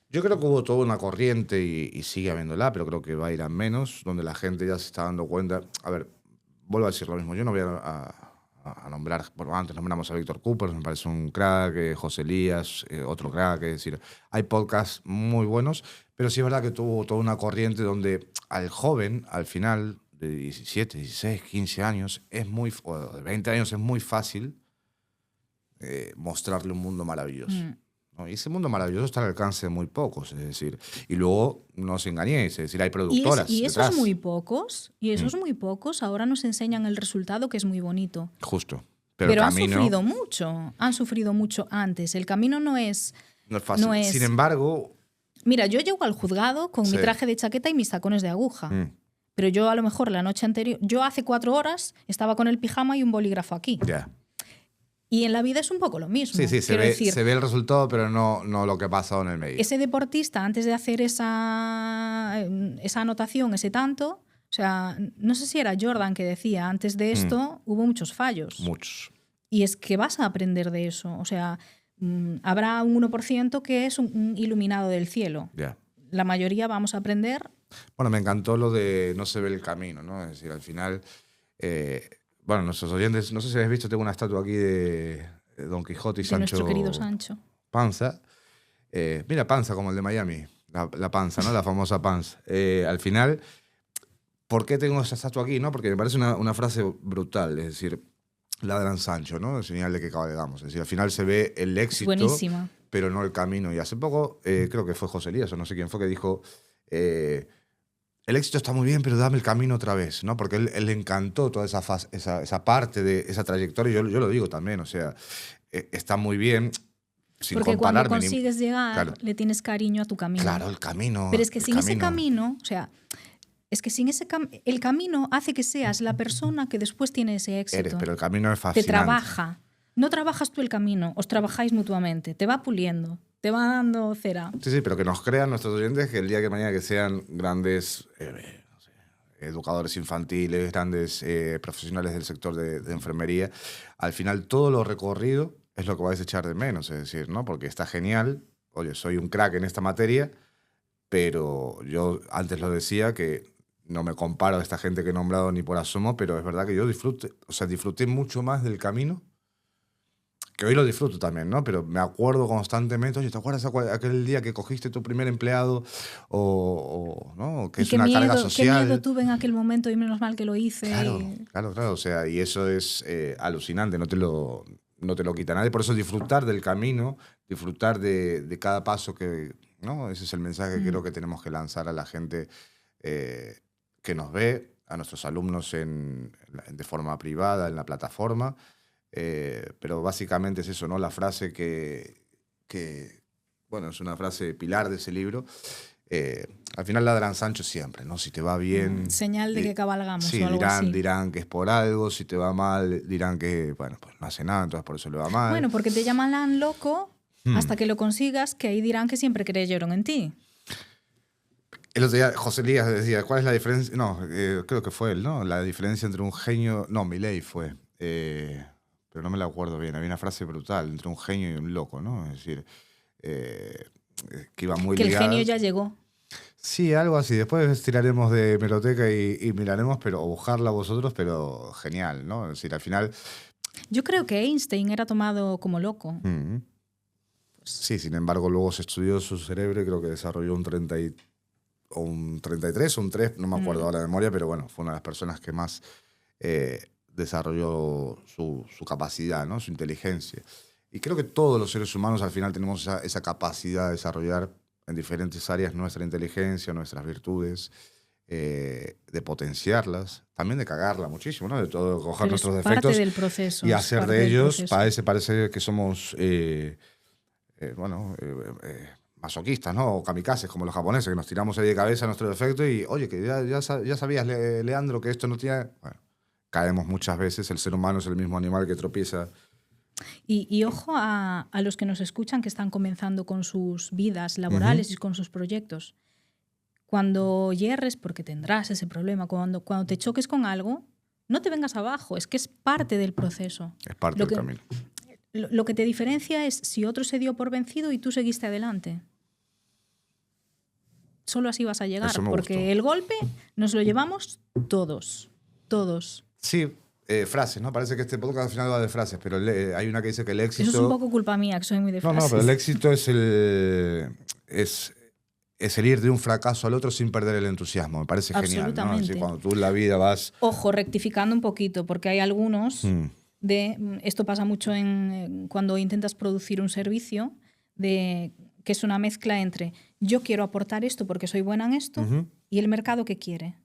Yo creo que hubo toda una corriente y sigue habiéndola, pero creo que va a ir a menos, donde la gente ya se está dando cuenta. A ver, vuelvo a decir lo mismo. Yo no voy a nombrar, bueno, antes nombramos a Víctor Cooper, me parece un crack, José Elías, otro crack. Es decir, hay podcasts muy buenos, pero sí es verdad que tuvo toda una corriente donde al joven, al final, de 17, 16, 15 años, o de 20 años, es muy fácil mostrarle un mundo maravilloso. ¿No? Y ese mundo maravilloso está al alcance de muy pocos, es decir, y luego no os engañéis, es decir, hay productoras y detrás. Muy pocos ahora nos enseñan el resultado, que es muy bonito. Justo. Pero han sufrido mucho antes. El camino no es fácil. Sin embargo... Mira, yo llego al juzgado con mi traje de chaqueta y mis tacones de aguja. Pero yo a lo mejor la noche anterior, yo hace 4 horas estaba con el pijama y un bolígrafo aquí. Y en la vida es un poco lo mismo. Sí, se ve el resultado, pero no lo que ha pasado en el medio. Ese deportista, antes de hacer esa anotación, ese tanto, o sea, no sé si era Jordan que decía, antes de esto hubo muchos fallos. Muchos. Y es que vas a aprender de eso. O sea, habrá un 1% que es un iluminado del cielo. La mayoría vamos a aprender. Bueno, me encantó lo de no se ve el camino, ¿no? Es decir, al final... Bueno, nuestros oyentes, no sé si habéis visto, tengo una estatua aquí de Don Quijote y Sancho. Nuestro querido Sancho. Panza. Mira, Panza, como el de Miami. La panza, ¿no? La famosa panza. Al final, ¿por qué tengo esa estatua aquí? ¿No? Porque me parece una frase brutal. Es decir, la gran Sancho, ¿no? El señal de que cabalgamos. Es decir, al final se ve el éxito, buenísima, pero no el camino. Y hace poco, creo que fue José Elías, o no sé quién fue, que dijo... el éxito está muy bien, pero dame el camino otra vez, ¿no? Porque él le encantó toda esa parte de esa trayectoria. Yo lo digo también, o sea, está muy bien. Sin porque cuando consigues llegar, le tienes cariño a tu camino. Claro, el camino. Pero es que sin ese camino, o sea, es que sin el camino hace que seas la persona que después tiene ese éxito. Pero el camino es fascinante. Te trabaja. No trabajas tú el camino, os trabajáis mutuamente. Te va puliendo. Te va dando cera. Sí, pero que nos crean nuestros oyentes que el día que mañana que sean grandes educadores infantiles, grandes profesionales del sector de enfermería, al final todo lo recorrido es lo que vais a echar de menos, es decir, ¿no? Porque está genial, oye, soy un crack en esta materia, pero yo antes lo decía que no me comparo a esta gente que he nombrado ni por asomo, pero es verdad que yo disfruté mucho más del camino, que hoy lo disfruto también, ¿no? Pero me acuerdo constantemente, oye, ¿te acuerdas aquel día que cogiste tu primer empleado? ¿No? Que es una carga social. Qué miedo tuve en aquel momento y menos mal que lo hice. Claro. O sea, y eso es alucinante, no te lo quita nadie. Por eso disfrutar del camino, disfrutar de cada paso que, ¿no? Ese es el mensaje que creo que tenemos que lanzar a la gente que nos ve, a nuestros alumnos de forma privada, en la plataforma. Pero básicamente es eso, ¿no? La frase bueno, es una frase pilar de ese libro. Al final ladran Sancho siempre, ¿no? Si te va bien... Señal de que cabalgamos, sí, o algo así. dirán que es por algo. Si te va mal, dirán que, bueno, pues no hace nada, entonces por eso le va mal. Bueno, porque te llaman loco hasta que lo consigas, que ahí dirán que siempre creyeron en ti. El otro día José Elías decía, ¿cuál es la diferencia? No, creo que fue él, ¿no? La diferencia entre un genio... No, Milei fue... pero no me la acuerdo bien. Había una frase brutal entre un genio y un loco, ¿no? Es decir, que iba muy ligada. Que el genio ya llegó. Sí, algo así. Después tiraremos de hemeroteca y miraremos, pero o buscarla vosotros, pero genial, ¿no? Es decir, al final... Yo creo que Einstein era tomado como loco. Sí, sin embargo, luego se estudió su cerebro y creo que desarrolló un 33 o un 3, no me acuerdo ahora de memoria, pero bueno, fue una de las personas que más... desarrolló su capacidad, ¿no? Su inteligencia. Y creo que todos los seres humanos al final tenemos esa capacidad de desarrollar en diferentes áreas nuestra inteligencia, nuestras virtudes, de potenciarlas, también de cagarla muchísimo, ¿no? De todo, coger nuestros defectos parte del proceso, y hacer de ellos, parece que somos, masoquistas, ¿no? O kamikazes, como los japoneses, que nos tiramos ahí de cabeza a nuestro defecto y, oye, que ya sabías, Leandro, que esto no tiene... Bueno, caemos muchas veces, el ser humano es el mismo animal que tropieza. Y ojo a los que nos escuchan que están comenzando con sus vidas laborales y con sus proyectos. Cuando hierres, porque tendrás ese problema, cuando te choques con algo, no te vengas abajo, es que es parte del proceso. Es parte del camino. Lo que te diferencia es si otro se dio por vencido y tú seguiste adelante. Solo así vas a llegar, porque gustó. El golpe nos lo llevamos todos. Sí, frases, ¿no? Parece que este podcast al final va de frases, pero hay una que dice que el éxito... Eso es un poco culpa mía, que soy muy de frases. No, pero el éxito es el ir de un fracaso al otro sin perder el entusiasmo. Me parece genial, ¿no? Es decir, cuando tú en la vida vas... Ojo, rectificando un poquito, porque hay algunos... Esto pasa mucho cuando intentas producir un servicio, que es una mezcla entre yo quiero aportar esto porque soy buena en esto y el mercado ¿qué quiere?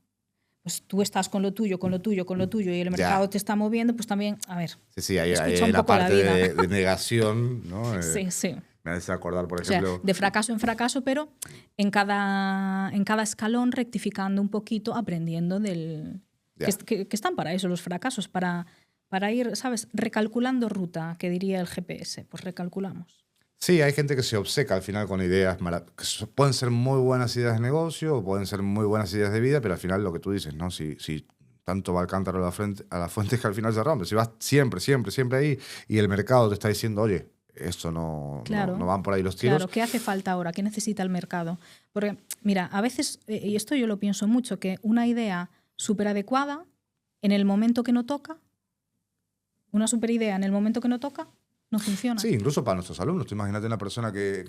Pues tú estás con lo tuyo y el mercado te está moviendo, pues también, a ver. Sí, hay la parte de negación, ¿no? Sí. Me hace acordar, por ejemplo... O sea, de fracaso en fracaso, pero en cada escalón rectificando un poquito, aprendiendo que están para eso los fracasos, para ir, ¿sabes? Recalculando ruta, que diría el GPS, pues recalculamos. Sí, hay gente que se obceca al final con ideas que pueden ser muy buenas ideas de negocio o pueden ser muy buenas ideas de vida, pero al final lo que tú dices, ¿no? Si tanto va el cántaro a la fuente que al final se rompe. Si vas siempre ahí y el mercado te está diciendo, oye, esto no van por ahí los tiros. Claro, ¿qué hace falta ahora? ¿Qué necesita el mercado? Porque, mira, a veces, y esto yo lo pienso mucho, que una idea súper adecuada en el momento que no toca, una super idea en el momento que no toca, no funciona. Sí, incluso para nuestros alumnos. Tú imagínate una persona que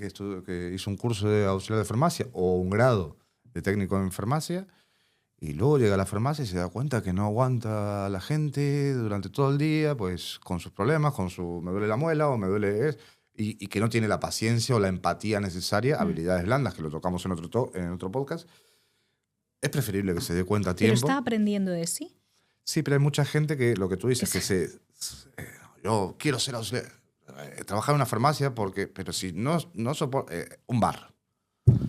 hizo un curso de auxiliar de farmacia o un grado de técnico en farmacia y luego llega a la farmacia y se da cuenta que no aguanta a la gente durante todo el día, pues con sus problemas, me duele la muela o me duele... Y que no tiene la paciencia o la empatía necesaria, habilidades blandas, que lo tocamos en otro podcast. Es preferible que se dé cuenta a tiempo. Pero está aprendiendo de sí. Sí, pero hay mucha gente que lo que tú dices, yo quiero ser auxiliar, trabajar en una farmacia pero si no soporto un bar.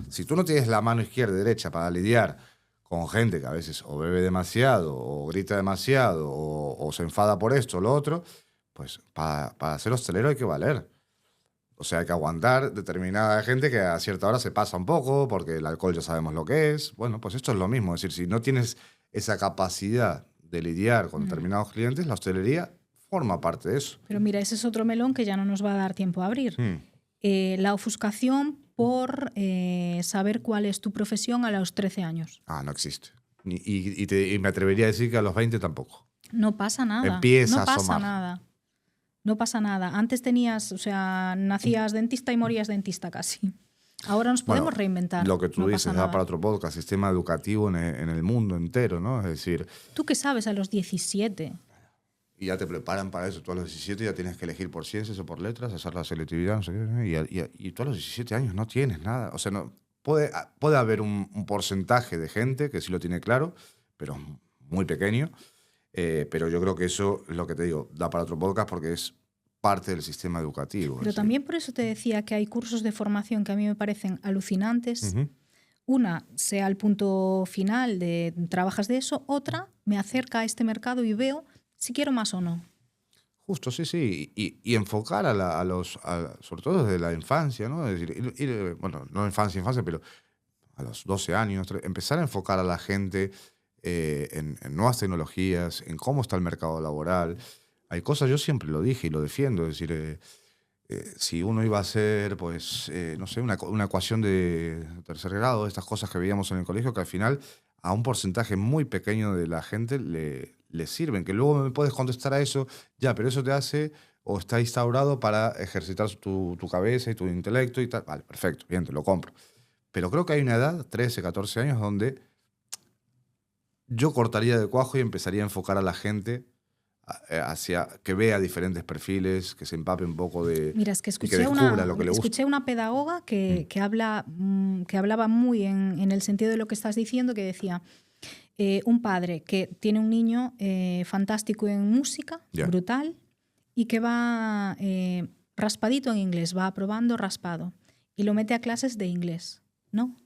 Si tú no tienes la mano izquierda y derecha para lidiar con gente que a veces o bebe demasiado o grita demasiado o se enfada por esto o lo otro, pues para ser hostelero hay que valer. O sea, hay que aguantar determinada gente que a cierta hora se pasa un poco porque el alcohol ya sabemos lo que es. Bueno, pues esto es lo mismo. Es decir, si no tienes esa capacidad de lidiar con determinados clientes, la hostelería forma parte de eso. Pero mira, ese es otro melón que ya no nos va a dar tiempo a abrir. La ofuscación por saber cuál es tu profesión a los 13 años. No existe. Y me atrevería a decir que a los 20 tampoco. No pasa nada. Empieza no a pasa asomar. nada. No pasa nada. Antes tenías, o sea, nacías dentista y morías dentista casi. Ahora nos podemos reinventar. Lo que tú no dices pasa da nada. para otro podcast, sistema educativo en el mundo entero, ¿no? Es decir... ¿Tú qué sabes a los 17? Y ya te preparan para eso. Tú a los 17 ya tienes que elegir por ciencias o por letras, hacer la selectividad, no sé qué. Y tú a los 17 años no tienes nada. O sea, no, puede haber un porcentaje de gente que sí lo tiene claro, pero muy pequeño. Pero yo creo que eso es lo que te digo, da para otro podcast porque es parte del sistema educativo. Pero también por eso te decía que hay cursos de formación que a mí me parecen alucinantes. Una, sea el punto final de trabajas de eso. Otra, me acerca a este mercado y veo si quiero más o no. Justo, sí. Y enfocar sobre todo desde la infancia, ¿no? Es decir, bueno, no infancia, pero a los 12 años, empezar a enfocar a la gente en nuevas tecnologías, en cómo está el mercado laboral. Hay cosas, yo siempre lo dije y lo defiendo, es decir, si uno iba a hacer, pues, no sé, una ecuación de tercer grado, estas cosas que veíamos en el colegio, que al final a un porcentaje muy pequeño de la gente le sirven, que luego me puedes contestar a eso, ya, pero eso te hace o está instaurado para ejercitar tu cabeza y tu intelecto y tal. Vale, perfecto, bien, te lo compro. Pero creo que hay una edad, 13, 14 años, donde yo cortaría de cuajo y empezaría a enfocar a la gente hacia que vea diferentes perfiles, que se empape un poco de... Mira, es que y que descubra lo que le gusta. Escuché una pedagoga que hablaba muy en el sentido de lo que estás diciendo, que decía, un padre que tiene un niño fantástico en música, brutal, y que va raspadito en inglés, va aprobando raspado, y lo mete a clases de inglés. No.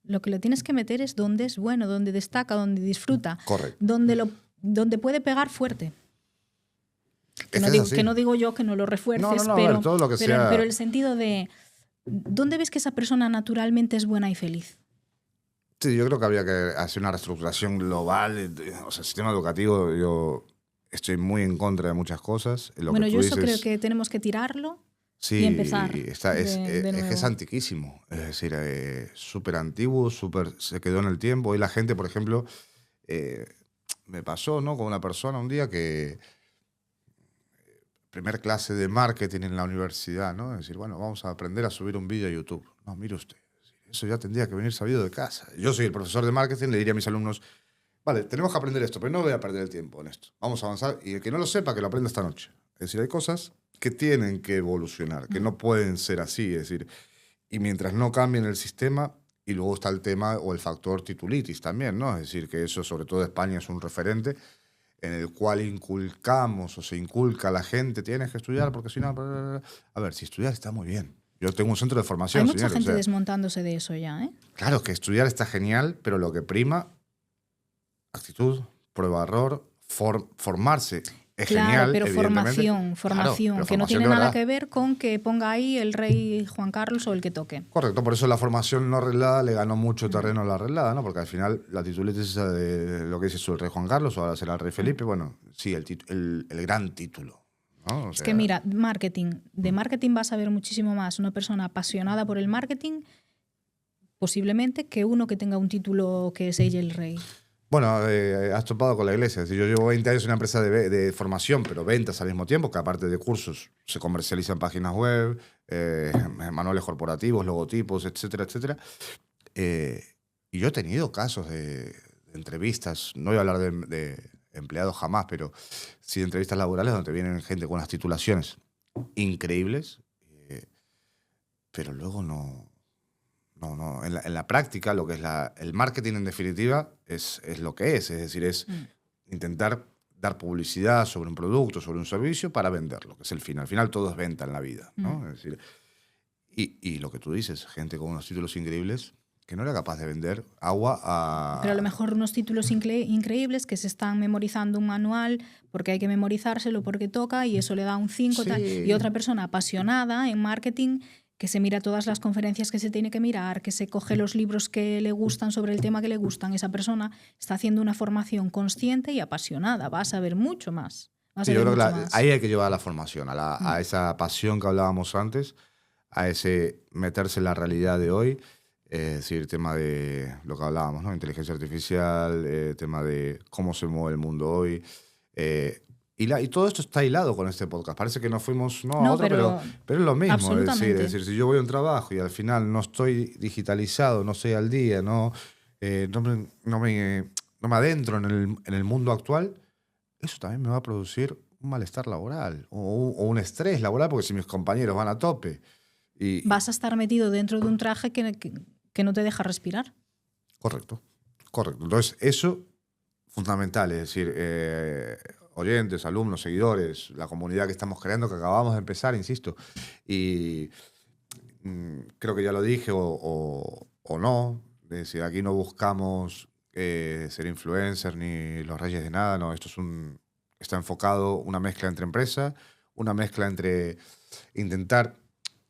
Lo que lo tienes que meter es donde es bueno, donde destaca, donde disfruta, Correcto. donde puede pegar fuerte. Que no digo yo que no lo refuerces, pero, todo lo que sea... pero el sentido de ¿dónde ves que esa persona naturalmente es buena y feliz? Sí, yo creo que habría que hacer una reestructuración global. O sea, el sistema educativo, yo estoy muy en contra de muchas cosas. Bueno, yo eso creo que tenemos que tirarlo y empezar. Es que es antiquísimo. Es decir, súper antiguo, se quedó en el tiempo. Y la gente, por ejemplo, me pasó, ¿no?, con una persona un día que... primer clase de marketing en la universidad, ¿no? Es decir, bueno, vamos a aprender a subir un vídeo a YouTube. No, mire usted, eso ya tendría que venir sabido de casa. Yo soy el profesor de marketing, le diría a mis alumnos, vale, tenemos que aprender esto, pero no voy a perder el tiempo en esto. Vamos a avanzar y el que no lo sepa, que lo aprenda esta noche. Es decir, hay cosas que tienen que evolucionar, que no pueden ser así. Es decir, y mientras no cambien el sistema, y luego está el tema o el factor titulitis también, ¿no? Es decir, que eso, sobre todo España, es un referente en el cual inculcamos o se inculca a la gente, tienes que estudiar porque si no... A ver, si estudiar está muy bien. Yo tengo un centro de formación. Hay mucha gente desmontándose de eso ya, ¿eh? Claro, que estudiar está genial, pero lo que prima, actitud, prueba-error, formarse es claro, genial, pero formación, claro, que no tiene nada que ver con que ponga ahí el rey Juan Carlos o el que toque. Correcto, por eso la formación no arreglada le ganó mucho terreno a la arreglada, ¿no? Porque al final la titulitis es esa de lo que dice el rey Juan Carlos, o ahora será el rey Felipe, bueno, sí, el gran título, ¿no? O sea, es que mira, de marketing vas a ver muchísimo más una persona apasionada por el marketing, posiblemente, que uno que tenga un título que es ella el rey. Bueno, has topado con la iglesia. Yo llevo 20 años en una empresa de formación, pero ventas al mismo tiempo, que aparte de cursos se comercializan páginas web, manuales corporativos, logotipos, etcétera, etcétera. Y yo he tenido casos de entrevistas, no voy a hablar de empleados jamás, pero sí de entrevistas laborales donde vienen gente con unas titulaciones increíbles, pero luego no, en la práctica lo que es el marketing en definitiva es lo que es decir, es intentar dar publicidad sobre un producto, sobre un servicio para venderlo, que es el final. Al final todo es venta en la vida, ¿no? Es decir, y lo que tú dices, gente con unos títulos increíbles que no era capaz de vender agua a... Pero a lo mejor unos títulos increíbles que se están memorizando un manual porque hay que memorizárselo porque toca y eso le da un 5 Sí. tal, y otra persona apasionada en marketing que se mira todas las conferencias que se tiene que mirar, que se coge los libros que le gustan sobre el tema que le gustan, esa persona está haciendo una formación consciente y apasionada. Va a saber mucho más. Sí, yo creo que ahí hay que llevar la formación, a esa pasión que hablábamos antes, a ese meterse en la realidad de hoy. Es decir, tema de lo que hablábamos, ¿no? Inteligencia artificial, tema de cómo se mueve el mundo hoy. Y todo esto está hilado con este podcast. Parece que nos fuimos a otro, pero es lo mismo. Es decir, si yo voy a un trabajo y al final no estoy digitalizado, no estoy al día, no me adentro en el mundo actual, eso también me va a producir un malestar laboral o un estrés laboral, porque si mis compañeros van a tope. Vas a estar metido dentro de un traje que no te deja respirar. Correcto. Entonces, eso fundamental, es decir, oyentes, alumnos, seguidores, la comunidad que estamos creando, que acabamos de empezar, insisto. Y creo que ya lo dije o no. Es decir, aquí no buscamos ser influencers ni los reyes de nada. No, esto está enfocado una mezcla entre empresa, una mezcla entre intentar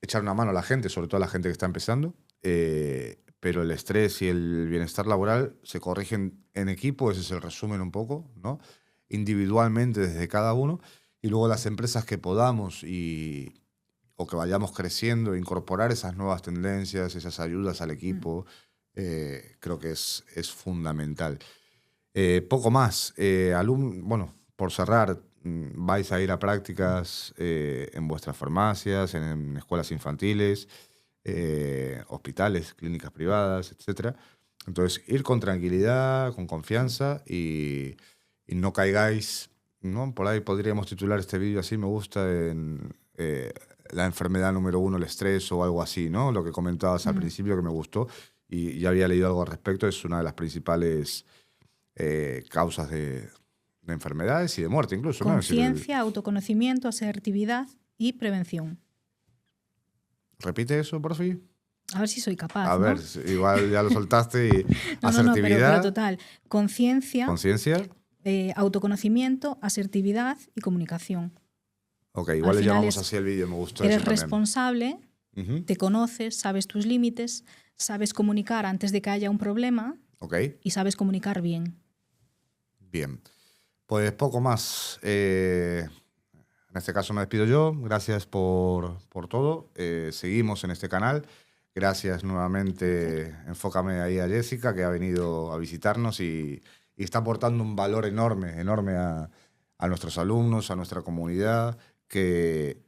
echar una mano a la gente, sobre todo a la gente que está empezando. Pero el estrés y el bienestar laboral se corrigen en equipo, ese es el resumen un poco, ¿no? Individualmente desde cada uno, y luego las empresas que podamos o que vayamos creciendo, incorporar esas nuevas tendencias, esas ayudas al equipo, creo que es fundamental. Poco más. Bueno, por cerrar, vais a ir a prácticas en vuestras farmacias, en escuelas infantiles, hospitales, clínicas privadas, etc. Entonces, ir con tranquilidad, con confianza y no caigáis, ¿no? Por ahí podríamos titular este vídeo así, me gusta, en la enfermedad número 1, el estrés o algo así, ¿no? Lo que comentabas al principio que me gustó y ya había leído algo al respecto, es una de las principales causas de enfermedades y de muerte incluso. Conciencia, ¿no? Autoconocimiento, asertividad y prevención. Repite eso, por fin. A ver si soy capaz. A ver, igual ya lo soltaste. Y asertividad. Pero total. Conciencia. Autoconocimiento, asertividad y comunicación. Ok, igual le llamamos así el vídeo, me gustó. Eres responsable, te conoces, sabes tus límites, sabes comunicar antes de que haya un problema y sabes comunicar bien. Bien. Pues poco más. En este caso me despido yo. Gracias por todo. Seguimos en este canal. Gracias nuevamente. Enfócame ahí a Jessica, que ha venido a visitarnos y está aportando un valor enorme a nuestros alumnos, a nuestra comunidad, que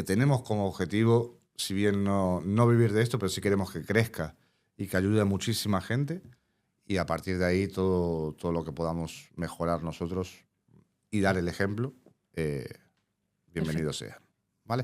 tenemos como objetivo, si bien no vivir de esto, pero sí queremos que crezca y que ayude a muchísima gente. Y a partir de ahí todo lo que podamos mejorar nosotros y dar el ejemplo, bienvenido sea. ¿Vale?